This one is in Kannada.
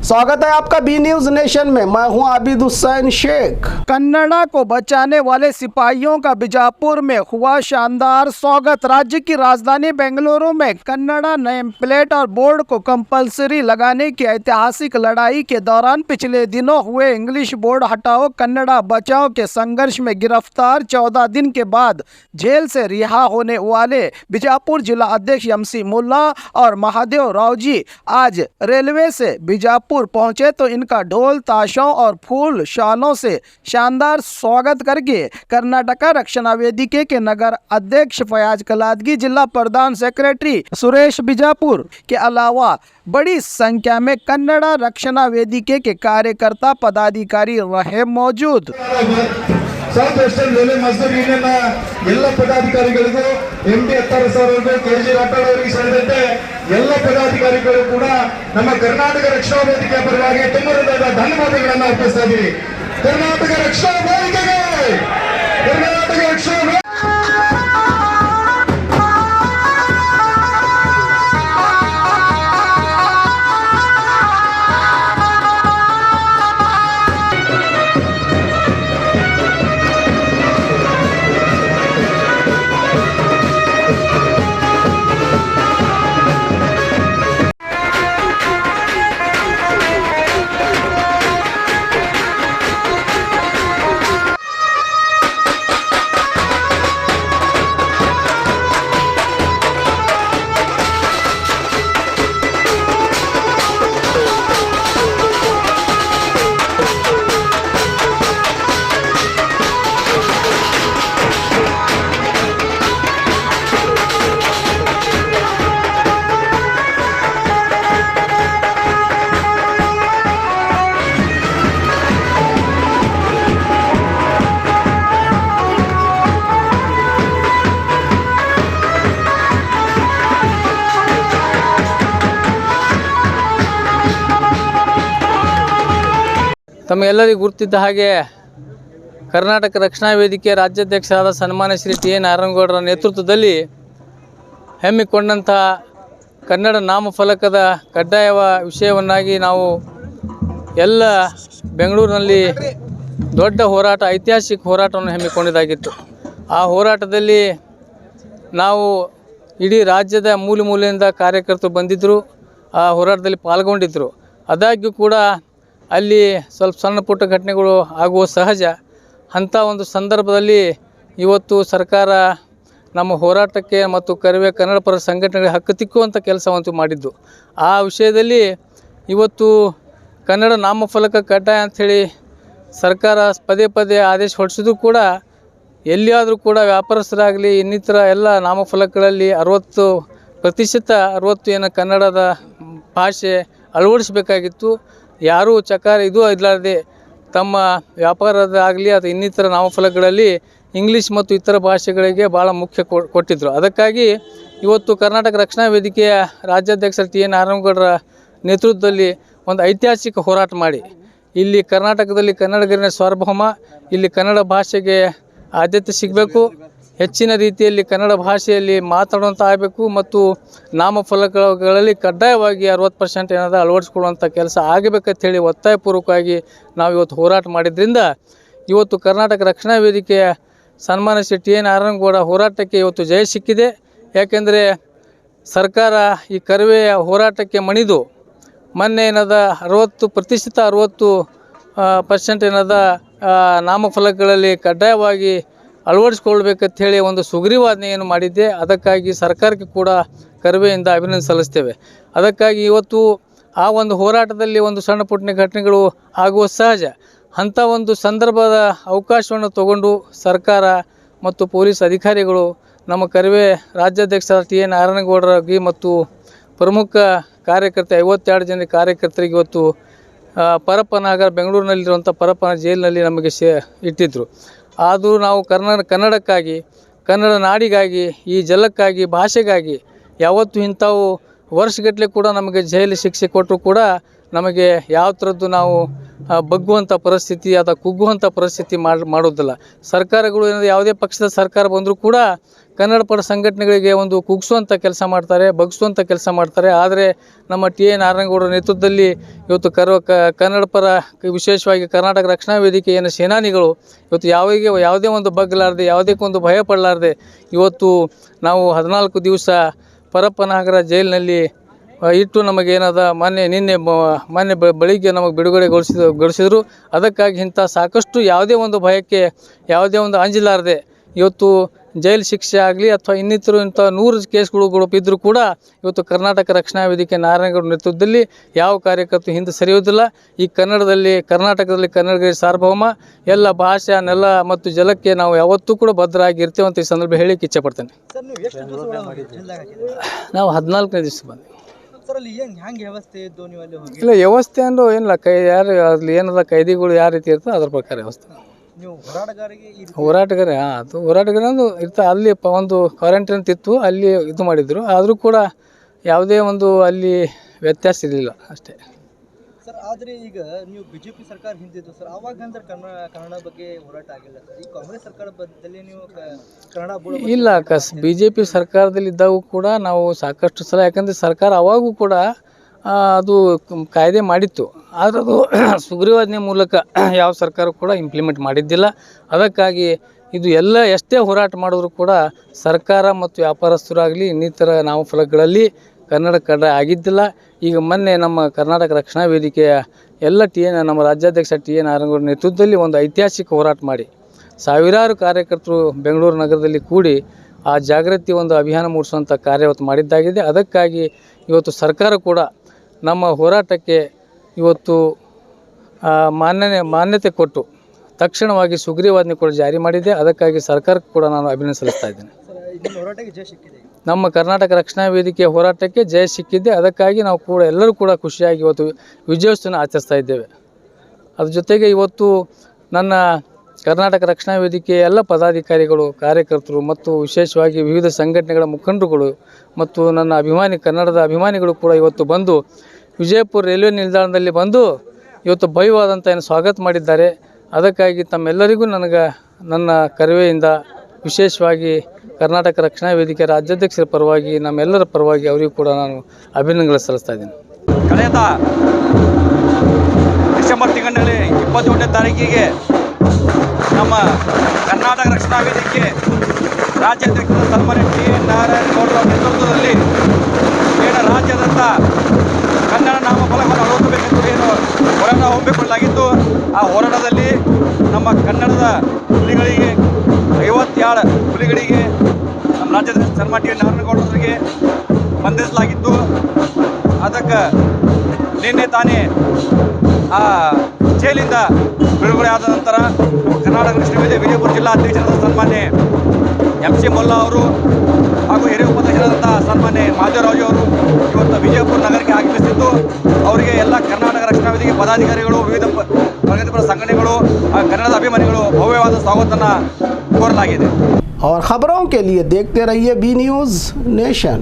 स्वागत है आपका बी न्यूज नेशन में। मैं हूं आबिद हुसैन शेख। कन्नड़ा को बचाने वाले सिपाहियों का बीजापुर में हुआ शानदार स्वागत। राज्य की राजधानी बेंगलुरु में कन्नड़ा नेम प्लेट और बोर्ड को कंपलसरी लगाने की ऐतिहासिक लड़ाई के दौरान पिछले दिनों हुए इंग्लिश बोर्ड हटाओ कन्नड़ा बचाओ के संघर्ष में गिरफ्तार 14 दिन के बाद जेल से रिहा होने वाले बीजापुर जिला अध्यक्ष एमसी मुल्ला और महादेव राव जी आज रेलवे से बीजापुर पहुंचे तो इनका ढोल ताशों और फूल शालों से शानदार स्वागत करके कर्नाटका रक्षणा वेदिके के नगर अध्यक्ष फयाज कलादगी, जिला प्रधान सेक्रेटरी सुरेश बीजापुर के अलावा बड़ी संख्या में कन्नड़ा रक्षणा वेदिके के कार्यकर्ता पदाधिकारी रहे मौजूद। South western railway Mazdoor union ಎಲ್ಲ ಪದಾಧಿಕಾರಿಗಳಿಗೂ ಎಂಡಿ ಅತ್ತಾರ ಸರ್ ಅವರಿಗೂ ಕೆಜಿ ರಾಠೋಡ್ ಅವರಿಗೆ ಸೇರಿದಂತೆ ಎಲ್ಲ ಪದಾಧಿಕಾರಿಗಳು ಕೂಡ ನಮ್ಮ ಕರ್ನಾಟಕ ರಕ್ಷಣಾ ವೇದಿಕೆಯ ಪರವಾಗಿ ತುಂಬ ಹೃದಯದ ಧನ್ಯವಾದಗಳನ್ನು ಅರ್ಪಿಸ್ತಾ ಇದ್ದೀವಿ। ಕರ್ನಾಟಕ ರಕ್ಷಣಾ ವೇದಿಕೆಗೆ ಕರ್ನಾಟಕ ರಕ್ಷಣಾ ತಮಗೆಲ್ಲರಿಗೂ ಗುರುತಿದ್ದ ಹಾಗೆ ಕರ್ನಾಟಕ ರಕ್ಷಣಾ ವೇದಿಕೆ ರಾಜ್ಯಾಧ್ಯಕ್ಷರಾದ ಸನ್ಮಾನ್ಯ ಶ್ರೀ ಟಿ ಎ ನಾರಾಯಣಗೌಡರ ನೇತೃತ್ವದಲ್ಲಿ ಹಮ್ಮಿಕೊಂಡಂಥ ಕನ್ನಡ ನಾಮಫಲಕದ ಕಡ್ಡಾಯ ವಿಷಯವನ್ನಾಗಿ ನಾವು ಎಲ್ಲ ಬೆಂಗಳೂರಿನಲ್ಲಿ ದೊಡ್ಡ ಹೋರಾಟ, ಐತಿಹಾಸಿಕ ಹೋರಾಟವನ್ನು ಹಮ್ಮಿಕೊಂಡಿದ್ದಾಗಿತ್ತು। ಆ ಹೋರಾಟದಲ್ಲಿ ನಾವು ಇಡೀ ರಾಜ್ಯದ ಮೂಲೆ ಮೂಲೆಯಿಂದ ಕಾರ್ಯಕರ್ತರು ಬಂದಿದ್ದರು, ಆ ಹೋರಾಟದಲ್ಲಿ ಪಾಲ್ಗೊಂಡಿದ್ದರು। ಆದಾಗ್ಯೂ ಕೂಡ ಅಲ್ಲಿ ಸ್ವಲ್ಪ ಸಣ್ಣ ಪುಟ್ಟ ಘಟನೆಗಳು ಆಗುವ ಸಹಜ। ಅಂಥ ಒಂದು ಸಂದರ್ಭದಲ್ಲಿ ಇವತ್ತು ಸರ್ಕಾರ ನಮ್ಮ ಹೋರಾಟಕ್ಕೆ ಮತ್ತು ಕನ್ನಡ ಪರ ಸಂಘಟನೆಗಳಿಗೆ ಹಕ್ಕು ತಿಕ್ಕುವಂಥ ಕೆಲಸವಂತೂ ಮಾಡಿದ್ದು। ಆ ವಿಷಯದಲ್ಲಿ ಇವತ್ತು ಕನ್ನಡ ನಾಮಫಲಕ ಕಡ್ಡಾಯ ಅಂಥೇಳಿ ಸರ್ಕಾರ ಪದೇ ಪದೇ ಆದೇಶ ಹೊರಡಿಸಿದ್ರು ಕೂಡ ಎಲ್ಲಿಯಾದರೂ ಕೂಡ ವ್ಯಾಪಾರಸ್ಥರಾಗಲಿ ಇನ್ನಿತರ ಎಲ್ಲ ನಾಮಫಲಕಗಳಲ್ಲಿ 60% ಏನು ಕನ್ನಡದ ಭಾಷೆ ಅಳವಡಿಸಬೇಕಾಗಿತ್ತು। ಯಾರೂ ಇದು ಇರಲಾರದೆ ತಮ್ಮ ವ್ಯಾಪಾರದಾಗಲಿ ಅಥವಾ ಇನ್ನಿತರ ನಾಮಫಲಕಗಳಲ್ಲಿ ಇಂಗ್ಲೀಷ್ ಮತ್ತು ಇತರ ಭಾಷೆಗಳಿಗೆ ಭಾಳ ಮುಖ್ಯ ಕೊಟ್ಟಿದ್ದರು। ಅದಕ್ಕಾಗಿ ಇವತ್ತು ಕರ್ನಾಟಕ ರಕ್ಷಣಾ ವೇದಿಕೆಯ ರಾಜ್ಯಾಧ್ಯಕ್ಷ ಟಿ ಎ ನಾರಾಯಣಗೌಡರ ನೇತೃತ್ವದಲ್ಲಿ ಒಂದು ಐತಿಹಾಸಿಕ ಹೋರಾಟ ಮಾಡಿ ಇಲ್ಲಿ ಕರ್ನಾಟಕದಲ್ಲಿ ಕನ್ನಡಿಗರ ಸಾರ್ವಭೌಮ, ಇಲ್ಲಿ ಕನ್ನಡ ಭಾಷೆಗೆ ಆದ್ಯತೆ ಸಿಗಬೇಕು, ಹೆಚ್ಚಿನ ರೀತಿಯಲ್ಲಿ ಕನ್ನಡ ಭಾಷೆಯಲ್ಲಿ ಮಾತಾಡುವಂಥ ಆಗಬೇಕು ಮತ್ತು ನಾಮಫಲಕಗಳಲ್ಲಿ ಕಡ್ಡಾಯವಾಗಿ 60% ಏನಾದರೂ ಅಳವಡಿಸ್ಕೊಳ್ಳುವಂಥ ಕೆಲಸ ಆಗಬೇಕಂತೇಳಿ ಒತ್ತಾಯಪೂರ್ವಕವಾಗಿ ನಾವು ಇವತ್ತು ಹೋರಾಟ ಮಾಡಿದ್ರಿಂದ ಇವತ್ತು ಕರ್ನಾಟಕ ರಕ್ಷಣಾ ವೇದಿಕೆಯ ಸನ್ಮಾನ್ಯ ಶ್ರೀ ಟಿ ಎ ನಾರಾಯಣಗೌಡ ಹೋರಾಟಕ್ಕೆ ಇವತ್ತು ಜಯ ಸಿಕ್ಕಿದೆ। ಯಾಕೆಂದರೆ ಸರ್ಕಾರ ಈ ಕರವೆಯ ಹೋರಾಟಕ್ಕೆ ಮಣಿದು ಮೊನ್ನೆ ಏನದ 60% ಏನದ ನಾಮಫಲಕಗಳಲ್ಲಿ ಕಡ್ಡಾಯವಾಗಿ ಅಳವಡಿಸ್ಕೊಳ್ಬೇಕಂತ ಹೇಳಿ ಒಂದು ಸುಗ್ರೀವಾಜ್ಞೆಯನ್ನು ಮಾಡಿದ್ದೆ। ಅದಕ್ಕಾಗಿ ಸರ್ಕಾರಕ್ಕೆ ಕೂಡ ಕರವೆಯಿಂದ ಅಭಿನಂದನೆ ಸಲ್ಲಿಸ್ತೇವೆ। ಅದಕ್ಕಾಗಿ ಇವತ್ತು ಆ ಒಂದು ಹೋರಾಟದಲ್ಲಿ ಒಂದು ಸಣ್ಣ ಪುಟ್ಟ ಘಟನೆಗಳು ಆಗುವ ಸಹಜ। ಅಂಥ ಒಂದು ಸಂದರ್ಭದ ಅವಕಾಶವನ್ನು ತಗೊಂಡು ಸರ್ಕಾರ ಮತ್ತು ಪೊಲೀಸ್ ಅಧಿಕಾರಿಗಳು ನಮ್ಮ ಕರವೇ ರಾಜ್ಯಾಧ್ಯಕ್ಷ ಟಿ ಎ ನಾರಾಯಣಗೌಡರಿಗೆ ಮತ್ತು ಪ್ರಮುಖ ಕಾರ್ಯಕರ್ತ 52 ಜನ ಕಾರ್ಯಕರ್ತರಿಗೆ ಇವತ್ತು ಪರಪ್ಪನಗರ ಬೆಂಗಳೂರಿನಲ್ಲಿರುವಂಥ ಪರಪ್ಪನ ಜೈಲಿನಲ್ಲಿ ನಮಗೆ ಇಟ್ಟಿದ್ದರು। ಆದರೂ ನಾವು ಕನ್ನಡಕ್ಕಾಗಿ, ಕನ್ನಡ ನಾಡಿಗಾಗಿ, ಈ ಜಲಕ್ಕಾಗಿ, ಭಾಷೆಗಾಗಿ ಯಾವತ್ತೂ ಇಂಥವು ವರ್ಷಗಟ್ಟಲೆ ಕೂಡ ನಮಗೆ ಜೈಲು ಶಿಕ್ಷೆ ಕೊಟ್ಟರು ಕೂಡ ನಮಗೆ ಯಾವ ಥರದ್ದು ನಾವು ಬಗ್ಗುವಂಥ ಪರಿಸ್ಥಿತಿ ಅಥವಾ ಕುಗ್ಗುವಂಥ ಪರಿಸ್ಥಿತಿ ಮಾಡೋದಿಲ್ಲ। ಸರ್ಕಾರಗಳು ಏನಾದರೂ ಯಾವುದೇ ಪಕ್ಷದ ಸರ್ಕಾರ ಬಂದರೂ ಕೂಡ ಕನ್ನಡ ಪರ ಸಂಘಟನೆಗಳಿಗೆ ಒಂದು ಕುಗ್ಸುವಂಥ ಕೆಲಸ ಮಾಡ್ತಾರೆ, ಬಗ್ಸುವಂಥ ಕೆಲಸ ಮಾಡ್ತಾರೆ. ಆದರೆ ನಮ್ಮ ಟಿ ಎ ನಾರಾಯಣಗೌಡರ ನೇತೃತ್ವದಲ್ಲಿ ಇವತ್ತು ಕನ್ನಡ ಪರ ವಿಶೇಷವಾಗಿ ಕರ್ನಾಟಕ ರಕ್ಷಣಾ ವೇದಿಕೆಯ ಸೇನಾನಿಗಳು ಇವತ್ತು ಯಾವುದೇ ಒಂದು ಬಗ್ಲಾರದೆ, ಯಾವುದೇ ಒಂದು ಭಯ ಪಡಲಾರದೆ ಇವತ್ತು ನಾವು 14 ದಿವಸ ಪರಪ್ಪನಗರ ಜೈಲಿನಲ್ಲಿ ಇಟ್ಟು ನಮಗೇನದ ಮೊನ್ನೆ ಬೆಳಿಗ್ಗೆ ನಮಗೆ ಬಿಡುಗಡೆಗೊಳಿಸಿದರು. ಅದಕ್ಕಾಗಿ ಇಂಥ ಸಾಕಷ್ಟು ಯಾವುದೇ ಒಂದು ಭಯಕ್ಕೆ, ಯಾವುದೇ ಒಂದು ಅಂಜಿಲಾರದೆ ಇವತ್ತು ಜೈಲು ಶಿಕ್ಷೆ ಆಗಲಿ ಅಥವಾ ಇನ್ನಿತರು ಇಂಥ 100 ಕೇಸ್ಗಳು ಇದ್ದರೂ ಕೂಡ ಇವತ್ತು ಕರ್ನಾಟಕ ರಕ್ಷಣಾ ವೇದಿಕೆ ನಾರಾಯಣಗೌಡ ನೇತೃತ್ವದಲ್ಲಿ ಯಾವ ಕಾರ್ಯಕರ್ತರು ಹಿಂದೆ ಸರಿಯುವುದಿಲ್ಲ. ಈ ಕರ್ನಾಟಕದಲ್ಲಿ ಕನ್ನಡಿಗರ ಸಾರ್ವಭೌಮ, ಎಲ್ಲ ಭಾಷೆ, ನೆಲ ಮತ್ತು ಜಲಕ್ಕೆ ನಾವು ಯಾವತ್ತೂ ಕೂಡ ಬದ್ಧರಾಗಿರ್ತೇವೆ ಅಂತ ಈ ಸಂದರ್ಭ ಹೇಳಿಕ್ಕೆ ಇಚ್ಛೆಪಡ್ತೇನೆ. ನಾವು 14ನೇ ದಿವಸ ಬಂದ್ವಿ. ಇಲ್ಲ, ವ್ಯವಸ್ಥೆ ಅಂದು ಏನಿಲ್ಲ, ಯಾರು ಅಲ್ಲಿ ಏನದ ಕೈದಿಗಳು ಯಾವ ರೀತಿ ಇರ್ತದೆ ಅದ್ರ ಪ್ರಕಾರ ವ್ಯವಸ್ಥೆ. ಹೋರಾಟಗಾರ ಅದು ಹೋರಾಟಗಾರ ಅಂದು ಇರ್ತಾ ಅಲ್ಲಿ ಒಂದು ಕ್ವಾರಂಟೈನ್ ಇತ್ತು, ಅಲ್ಲಿ ಇದು ಮಾಡಿದ್ರು. ಆದರೂ ಕೂಡ ಯಾವುದೇ ಒಂದು ಅಲ್ಲಿ ವ್ಯತ್ಯಾಸ ಇರಲಿಲ್ಲ ಅಷ್ಟೇ ಸರ್. ಆದರೆ ಈಗ ನೀವು ಬಿಜೆಪಿ ಸರ್ಕಾರ ಹಿಂದಿದ್ದು ಸರ್, ಆವಾಗ ಅಂದ್ರೆ ಕನ್ನಡ ಬಗ್ಗೆ ಹೋರಾಟ ಆಗಿಲ್ಲ ಸರ್. ಈ ಕಾಂಗ್ರೆಸ್ ಸರ್ಕಾರ ಬದಲೇ ನೀವು ಕನ್ನಡ ಇಲ್ಲ, BJP ಸರ್ಕಾರದಲ್ಲಿ ಇದ್ದಾಗೂ ಕೂಡ ನಾವು ಸಾಕಷ್ಟು ಸಲ, ಯಾಕಂದರೆ ಸರ್ಕಾರ ಅವಾಗೂ ಕೂಡ ಅದು ಕಾಯ್ದೆ ಮಾಡಿತ್ತು. ಆದರೆ ಅದು ಸುಗ್ರೀವಾಜ್ಞೆ ಮೂಲಕ ಯಾವ ಸರ್ಕಾರ ಕೂಡ ಇಂಪ್ಲಿಮೆಂಟ್ ಮಾಡಿದ್ದಿಲ್ಲ. ಅದಕ್ಕಾಗಿ ಇದು ಎಲ್ಲ ಎಷ್ಟೇ ಹೋರಾಟ ಮಾಡಿದ್ರು ಕೂಡ ಸರ್ಕಾರ ಮತ್ತು ವ್ಯಾಪಾರಸ್ಥರಾಗಲಿ ಇನ್ನಿತರ ನಾಮಫಲಕಗಳಲ್ಲಿ ಕನ್ನಡ ಕಡ್ಡಾಯ ಆಗಿದ್ದಿಲ್ಲ. ಈಗ ಮೊನ್ನೆ ನಮ್ಮ ಕರ್ನಾಟಕ ರಕ್ಷಣಾ ವೇದಿಕೆಯ ಎಲ್ಲ ನಮ್ಮ ರಾಜ್ಯಾಧ್ಯಕ್ಷ ಟಿ ಎ ನಾರಾಯಣಗೌಡ ನೇತೃತ್ವದಲ್ಲಿ ಒಂದು ಐತಿಹಾಸಿಕ ಹೋರಾಟ ಮಾಡಿ ಸಾವಿರಾರು ಕಾರ್ಯಕರ್ತರು ಬೆಂಗಳೂರು ನಗರದಲ್ಲಿ ಕೂಡಿ ಆ ಜಾಗೃತಿ ಒಂದು ಅಭಿಯಾನ ಮೂಡಿಸುವಂಥ ಕಾರ್ಯ ಇವತ್ತು ಮಾಡಿದ್ದಾಗಿದೆ. ಅದಕ್ಕಾಗಿ ಇವತ್ತು ಸರ್ಕಾರ ಕೂಡ ನಮ್ಮ ಹೋರಾಟಕ್ಕೆ ಇವತ್ತು ಮಾನ್ಯತೆ ಕೊಟ್ಟು ತಕ್ಷಣವಾಗಿ ಸುಗ್ರೀವಾಜ್ಞೆ ಕೂಡ ಜಾರಿ ಮಾಡಿದೆ. ಅದಕ್ಕಾಗಿ ಸರ್ಕಾರಕ್ಕೆ ಕೂಡ ನಾನು ಅಭಿನಂದನೆ ಸಲ್ಲಿಸ್ತಾ ಇದ್ದೇನೆ. ನಮ್ಮ ಕರ್ನಾಟಕ ರಕ್ಷಣಾ ವೇದಿಕೆಯ ಹೋರಾಟಕ್ಕೆ ಜಯ ಸಿಕ್ಕಿದೆ. ಅದಕ್ಕಾಗಿ ನಾವು ಕೂಡ ಎಲ್ಲರೂ ಕೂಡ ಖುಷಿಯಾಗಿ ಇವತ್ತು ವಿಜಯೋತ್ಸವ ಆಚರಿಸ್ತಾ ಇದ್ದೇವೆ. ಅದ್ರ ಜೊತೆಗೆ ಇವತ್ತು ನನ್ನ ಕರ್ನಾಟಕ ರಕ್ಷಣಾ ವೇದಿಕೆಯ ಎಲ್ಲ ಪದಾಧಿಕಾರಿಗಳು, ಕಾರ್ಯಕರ್ತರು ಮತ್ತು ವಿಶೇಷವಾಗಿ ವಿವಿಧ ಸಂಘಟನೆಗಳ ಮುಖಂಡರುಗಳು ಮತ್ತು ನನ್ನ ಕನ್ನಡದ ಅಭಿಮಾನಿಗಳು ಕೂಡ ಇವತ್ತು ಬಂದು ವಿಜಯಪುರ ರೈಲ್ವೆ ನಿಲ್ದಾಣದಲ್ಲಿ ಬಂದು ಇವತ್ತು ಭವ್ಯವಾದಂಥ ಸ್ವಾಗತ ಮಾಡಿದ್ದಾರೆ. ಅದಕ್ಕಾಗಿ ತಮ್ಮೆಲ್ಲರಿಗೂ ನನ್ನ ಕರೆವೆಯಿಂದ ವಿಶೇಷವಾಗಿ ಕರ್ನಾಟಕ ರಕ್ಷಣಾ ವೇದಿಕೆ ರಾಜ್ಯಾಧ್ಯಕ್ಷರ ಪರವಾಗಿ, ನಮ್ಮೆಲ್ಲರ ಪರವಾಗಿ ಅವರಿಗೂ ಕೂಡ ನಾನು ಅಭಿನಂದನೆ ಸಲ್ಲಿಸ್ತಾ ಇದ್ದೀನಿ. ಕಳೆದ ಡಿಸೆಂಬರ್ ತಿಂಗಳಲ್ಲಿ 21ನೇ ತಾರೀಕಿಗೆ ನಮ್ಮ ಕರ್ನಾಟಕ ರಕ್ಷಣಾ ವೇದಿಕೆ ರಾಜ್ಯಾಧ್ಯಕ್ಷರ ಸನ್ಮಾನ್ಯ ಟಿ ಎ ನಾರಾಯಣಗೌಡರ ನೇತೃತ್ವದಲ್ಲಿ ಏನು ರಾಜ್ಯಾದ್ಯಂತ ಕನ್ನಡ ನಾಮಫಲಕವನ್ನು ಅಳವಡಿಸಬೇಕೆಂದು ಏನು ಹೋರಾಟ ಹಮ್ಮಿಕೊಳ್ಳಲಾಗಿತ್ತು. ಆ ಹೋರಾಟದಲ್ಲಿ ನಮ್ಮ ಕನ್ನಡದ ಹುಲಿಗಳಿಗೆ 57 ಹುಲಿಗಳಿಗೆ ನಮ್ಮ ರಾಜ್ಯಾಧ್ಯಕ್ಷ ಸನ್ಮಾನ್ಯ ಟಿ ಎ ನಾರಾಯಣಗೌಡರಿಗೆ ಬಂಧಿಸಲಾಗಿತ್ತು. ಅದಕ್ಕೆ ನಿನ್ನೆ ತಾನೇ ಆ ಜೈಲಿಂದ ಬಿಡುಗಡೆ ಆದ ನಂತರ ಕರ್ನಾಟಕ ರಕ್ಷಣಾ ವೇದಿಕೆ ವಿಜಯಪುರ ಜಿಲ್ಲಾ ಅಧ್ಯಕ್ಷರಾದ ಸನ್ಮಾನ್ಯ MC ಮೊಲ್ಲಾ ಅವರು ಹಾಗೂ ಹಿರಿಯ ಉಪಾಧ್ಯಕ್ಷರಾದಂಥ ಸನ್ಮಾನ್ಯ ಮಾದೇವರಾಜು ಅವರು ಇವತ್ತು ವಿಜಯಪುರ ನಗರಕ್ಕೆ ಆಗಮಿಸಿದ್ದು ಅವರಿಗೆ ಎಲ್ಲ ಕರ್ನಾಟಕ ರಕ್ಷಣಾ ವೇದಿಕೆ ಪದಾಧಿಕಾರಿಗಳು, ವಿವಿಧ ಪ್ರಗತಿಪರ ಸಂಘಟನೆಗಳು, ಕನ್ನಡದ ಅಭಿಮಾನಿಗಳು ಭವ್ಯವಾದ ಸ್ವಾಗತವನ್ನು ಕೋರಲಾಗಿದೆ. और खबरों के लिए देखते रहिए B News नेशन.